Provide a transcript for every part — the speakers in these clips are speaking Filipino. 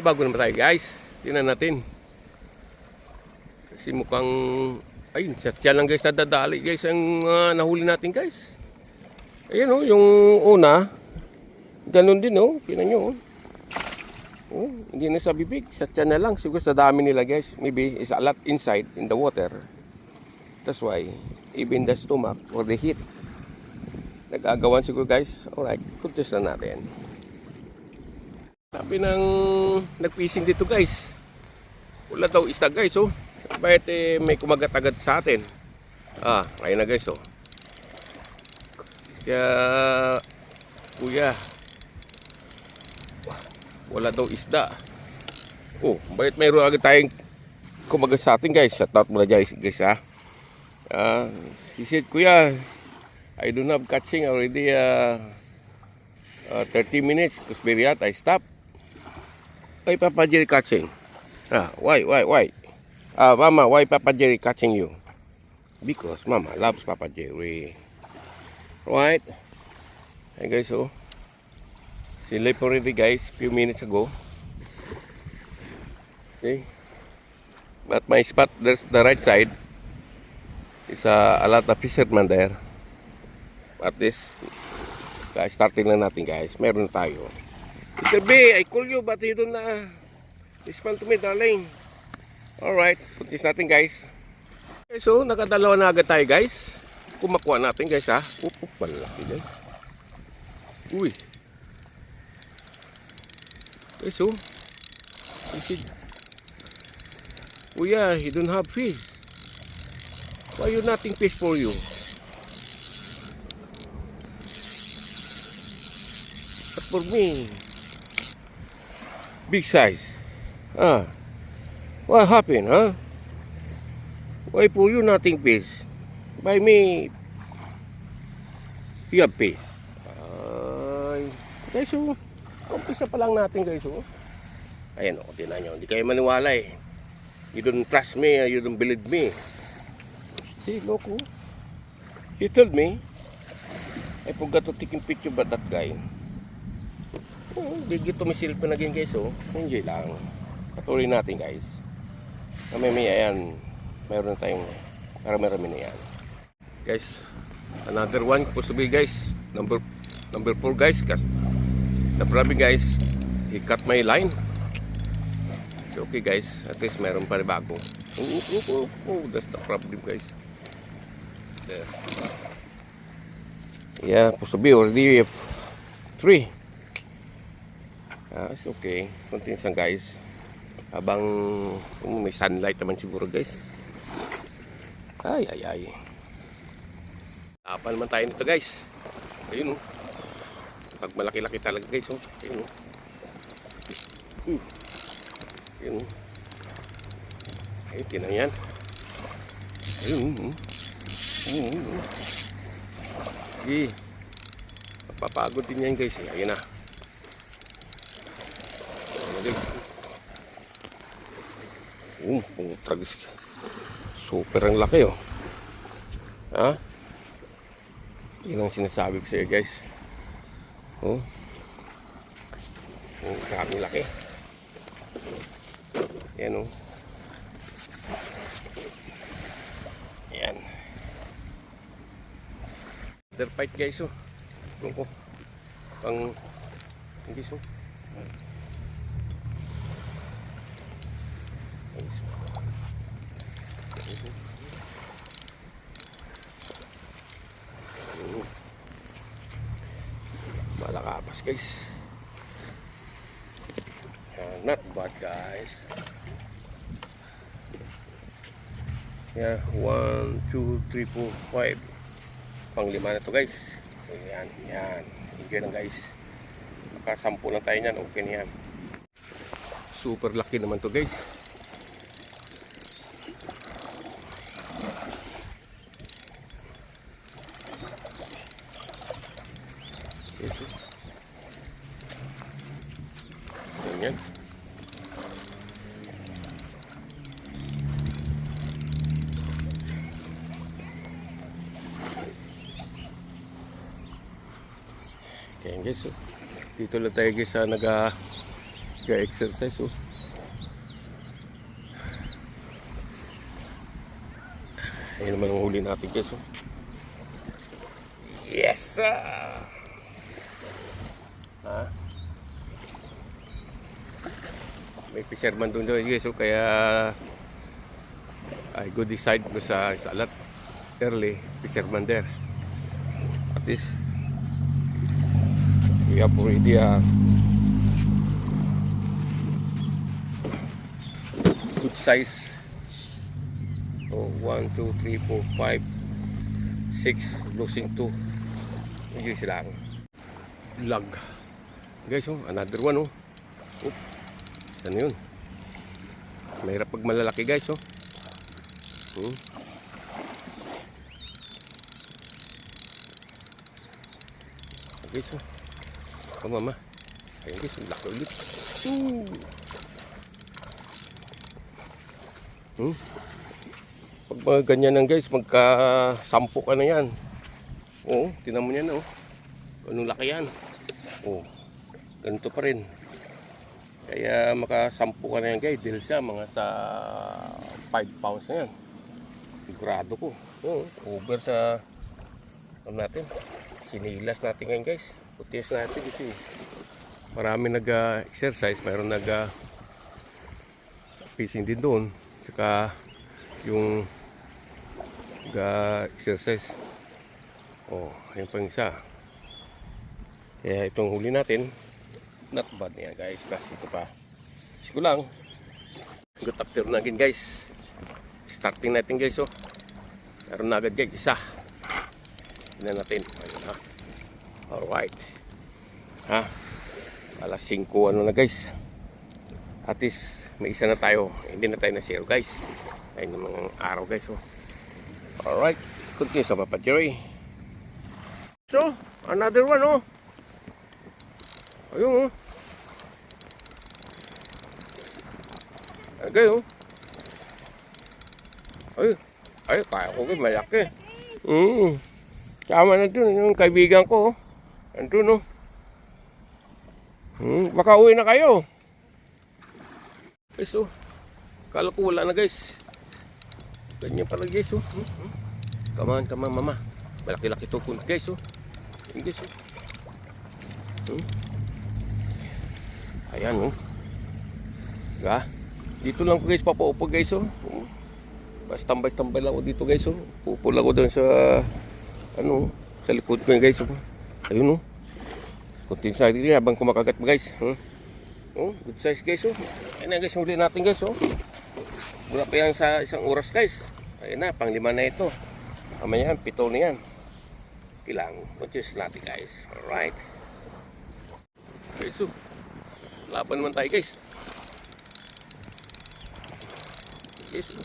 Bago naman tayo guys. Tingnan natin. Kasi mukhang ayun, siya lang guys nadadali guys ang nahuli natin guys. Ayan oh, yung una. Ganun din oh. Tingnan nyo oh. Oh, hindi na sa bibig. Siya na lang. Siguro sa dami nila guys. Maybe is a lot inside in the water. That's why even the stomach or the heat nag-agawan siguro guys. Alright, contest na natin. Sabi ng nag-fishing dito guys, wala daw isda guys oh. Bakit may kumagat-agad sa atin? Ayun na guys oh. Kaya kuya, wala daw isda. Oh, bakit mayroon agad tayong kumagat sa atin guys? Shout out muna guys ha. He said, kuya, I don't have catching already 30 minutes because very hot, I stop. Why Papa Jerry catching? Why? Mama, why Papa Jerry catching you? Because Mama loves Papa Jerry. Right? Hey guys, oh. She left already guys, few minutes ago. See? But my spot, there's the right side. Is a lot of fishermen there. At least, starting lang natin guys. Meron tayo. Mr. B, I call you but you don't respond to me darling. Alright, putis natin guys. Okay, so nakadalawa na agad tayo guys. Kumakuha natin guys ha. Malaki guys. Uy. Okay, so kuya, he don't have fish. Why you nothing fish for you? But for me, big size. What happened, huh? Why for you nothing fish? By me, you have fish. Guys, so, umpisa pa lang natin guys, oh. Ayan, oh, tinan nyo. Hindi kayo maniwala eh. You don't trust me, you don't believe me. See, look, oh. He told me, I forgot to take a picture about that guy. Oh, digit to may cellphone again guys, oh. Enjoy lang. Patuloy natin guys. Mamaya ayan, mayroon tayong marami-rami na yan. Guys, another one supposed to be guys. Number 4 guys. The problem guys, he cut my line. So okay guys, at least mayroon pa rin bago. Oh, that's the problem guys. There. Yeah, supposed to be already 3. It's okay. Konting isang guys. Habang may sunlight naman siguro guys. Ay. Tapan naman tayo nito guys. Ayun oh. Pag malaki-laki talaga guys oh. Ayun oh. Ayun oh. Ayun, tinan yan. Ayun oh. Sige. Papapagod din yan guys. Ayun na. Ayun guys. Tragis. Super ang laki oh. Yan ang sinasabi ko sa iyo guys. Maraming laki. Yan oh. Yan. Other fight guys oh. Ito ko. Pang guys oh. Malakapas guys. Not bad guys. Yeah, 1, 2, 3, 4, 5. Pang 5 na to guys. Yan. Higyan lang guys. Nakasampu lang tayo niyan. Okay na yan. Super laki naman to guys. Ganyan. Kaya guys, dito lang tayo guys sa Nagka-exercise oh. Ayun naman ang huli natin guys oh. Yes sir! Ha? May fisherman doon guys oh. Kaya I go decide ko sa salat early fisherman there. At least we have already good size. So 1, 2, 3, 4, 5, 6 losing 2. Hindi sila ang lag guys oh. Another one oh. Oh. Ano yun? Mahirap pag malalaki guys oh. Guys oh. Oh mama. Ayun guys, laki ulit. Pag mga ganyan lang guys, magka-10 ka na yan. Oo, tinan mo yan oh. Anong laki yan. Oh, ganito pa rin. Kaya maka-10 ka na yan guys. Dahil siya mga sa 5 pounds na yan. Sigurado ko. Oo, over sa natin. Sinilas natin ngayon guys. Putis natin kasi marami nag-exercise. Mayroon nag-fishing din doon. Saka yung nag-exercise. Oh, ayun pang isa. Kaya itong huli natin, not bad niya guys. Kasi ito pa. Isi ko lang. Good afternoon again guys. Starting natin guys oh. Meron na agad guys. Isa. Tignan natin. Ayun ha. Alright. Ha? Alas 5 ano na guys. At least may isa na tayo. Hindi na tayo na zero guys. Ayun yung mga araw guys oh. Alright. Continue sa Papa Jerry. So, another one oh. Ayun oh. Okay oh. Ay, kaya ko guys. Malaki. Tama na dun. Yung kaibigan ko oh. Andun oh. Baka uwi na kayo. Guys oh. Kala ko wala na guys. Ganyan pala guys oh. Come on mama. Malaki-laki to po guys oh. Ayan guys oh. Ayan oh. Ga. Dito lang ko guys papaupo guys oh. Basta tambay-tambay lang ako dito guys oh. Pupo lang ako doon sa ano, sa likod ko guys oh. Ayun oh. Kunting sa dito habang kumakagat mo guys. Oh, good size guys oh. Ayun na guys, huli natin guys oh. Wala pa yan sa isang oras guys. Ayun na, pang 5 na ito. Mamaya 7 na yan. Kailangan conscious natin guys. Alright. Guys oh. Laban naman tayo guys. Guys oh.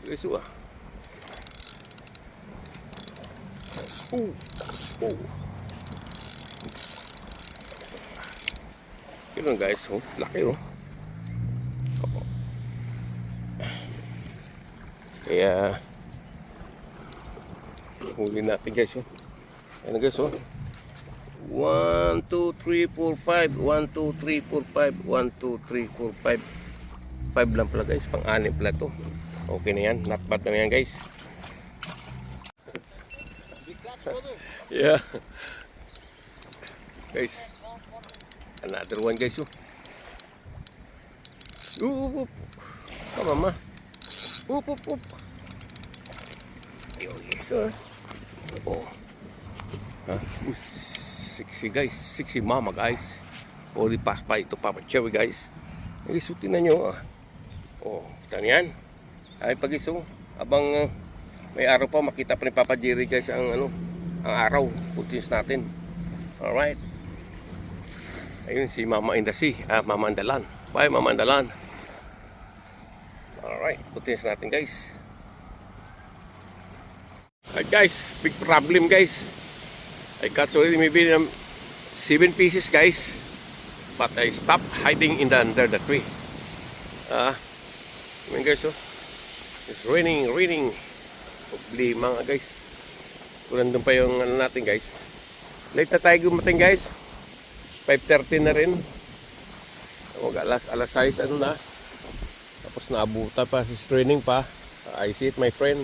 Guys oh ah. Yun guys oh. Laki oh. Kaya huli natin guys oh. Ayan guys oh. 1, 2, 3, 4, 5 1, 2, 3, 4, 5 1, 2, 3, 4, 5 5 lang pala guys. Pang-anim pala to. Okay na yan. Not bad na yan guys. Yeah. Guys. Another one guys oh. Come on ma. Up. Yo, yes sir. Oh. Ha? Sexy guys. Sexy mama guys. Only pass by ito Papa Jerry guys. Isutin na nyo. Oh, kita niyan. Ay pag-iso. Abang may araw pa makita pa ni Papa Jerry guys ang ano, ang araw. Putis natin. Alright. Ayun si Mama in the Sea. Mama Andalan. Bye Mama Andalan. Alright, putis natin guys. Guys, big problem guys. I got already maybe 7 pieces guys. But I stopped hiding in under the tree. I mean guys oh. It's raining. Problema nga guys. Kung nandun pa yung ano natin guys. Late na tayo gumating guys. 5:30 na rin. Alas 6 ano na. Tapos naabuta pa, si training pa. I see it, my friend.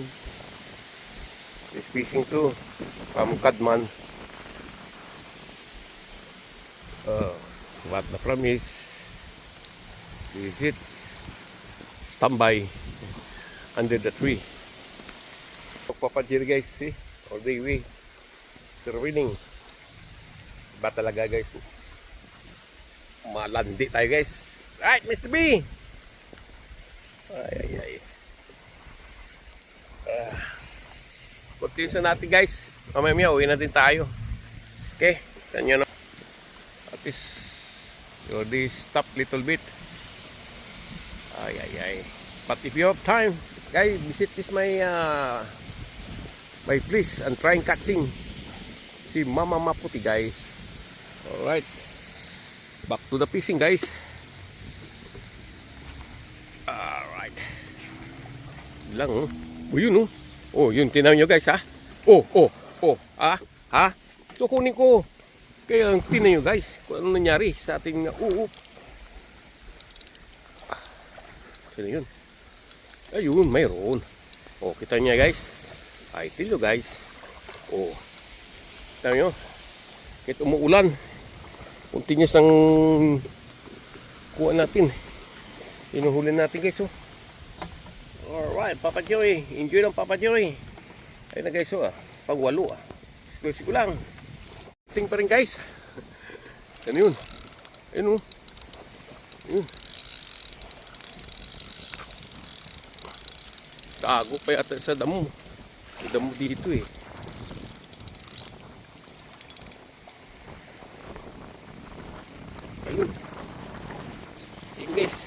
He's fishing too. From Kadman. What the promise is it? Standby under the tree. Pagpapadjir guys, see? All the way. They're winning. Ba talaga guys? Malandi tayo guys. Right, Mr. B! Ay. Continue natin guys. Mamaya uwi na din tayo. Okay, kanyo na. At least, you already stop little bit. Ay. But if you have time, guys, visit this my place and try catching si Mama Maputi guys. Alright. Back to the fishing guys. Alright. Lang oh. Oh yun oh. Oh yun, tinaw nyo guys ha. Oh. Ha? Ito kunin ko. Kaya tinaw nyo guys kung ano nangyari sa ating sino yun? Ayun, mayroon. Oh, kita niya guys. I tell you guys. Oh. Kita nyo. Kahit umuulan. Continuous ang kuha natin. Inuhuli natin guys oh. Alright, Papa Joy. Enjoy lang Papa Joy. Ayun na guys oh. Pag-walo ah. Exclusive ko lang. Ting pa rin guys. Ano yun? Ayun oh. Ayun. Tago pa yata sa damo. Sa damo dito eh. Ayun. Ayun guys.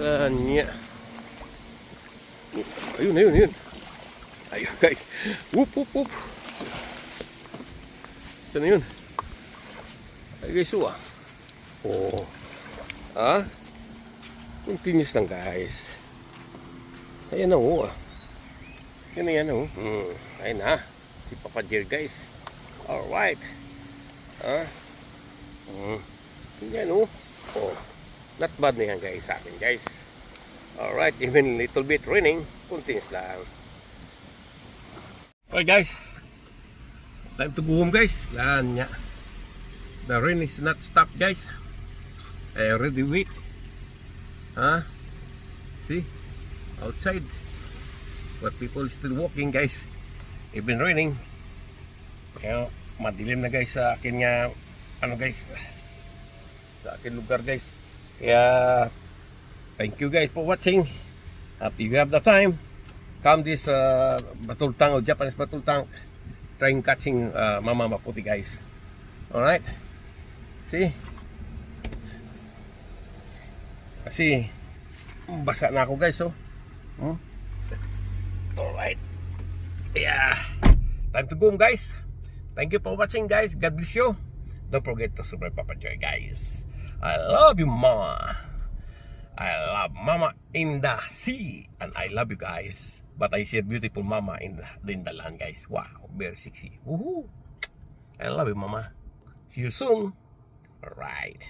Anya. Ayun. Ayun guys. Whoop. Saan yun? Ayun guys oh. Oh. Ah? Continuous lang guys. Ayan na oh. Yan oh. Ayun na. Si Papa Jer guys. Alright. Ha? Yan oh. Oh. Not bad na yan guys sa akin guys. Alright. Even little bit raining. Continuous lang. Alright guys. Time to go home guys. Yan nga. The rain is not stopped guys. I already wait. Huh? See? Outside. But people still walking guys. Even raining. Kaya madilim na guys sa akin nga ano guys. Sa akin lugar guys. Kaya thank you guys for watching. If you have the time, come this Batultang or Japanese Batultang. Trying catching Mama Maputi guys. Alright? See? Kasi basa na ako guys oh. Alright. Yeah. Time to go guys. Thank you for watching guys. God bless you. Don't forget to subscribe Papa Joy guys. I love you Mama. I love Mama in the sea. And I love you guys. But I see a beautiful Mama in the land guys. Wow. Very sexy. Woohoo. I love you Mama. See you soon. Alright.